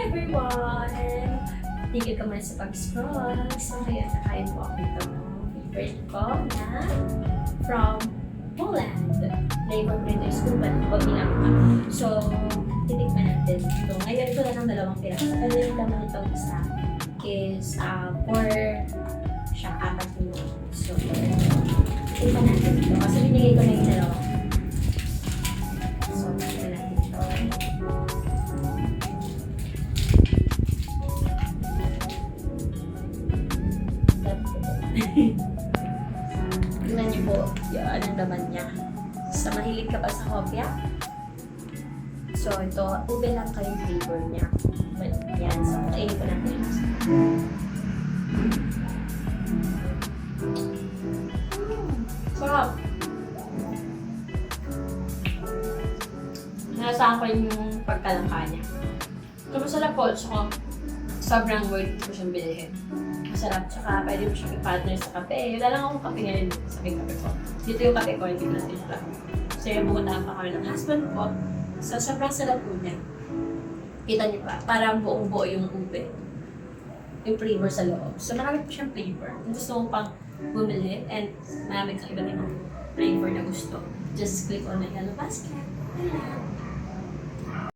everyone! Tigil ka muna sa pag-scroll. So, ngayon, nakain po ako ito ng favorite ko na from Poland. Flavor ko nito is uban o pinaka. So, titikman natin ito. Ngayon, ito lang ng dalawang piraso. Pero yung laman nitong isa is 4 siya, 4 kilo. So, titikman natin ito. Kasi binigay ko na yung dalawa. So, titikman natin ito. Tingnan niyo po, yan ang laman niya. Sa mahilig ka pa sa hopya? So, ito, ube lang kayo flavor niya. Yan, so, kainin ko natin. Sarap! Nasahan ko yung pagkalangka niya. Ito masarap po, so sobrang worth ko siyang bilhin. Masarap, tsaka pwede mo siyang i-partner sa kape. Wala lang akong kape ngayon sa may kape ko. Dito yung kape ko, hindi ko natin ito. So yung bumuntahan pa kami ng husband ko. So sobrang sarap po niya. Kita niyo pa, parang buong buo yung ube. Yung flavor sa loob. So marami po siyang flavor. Kung gusto mo pang bumili and marami kang iba't ibang flavor na gusto, just click on the yellow basket. Ayan.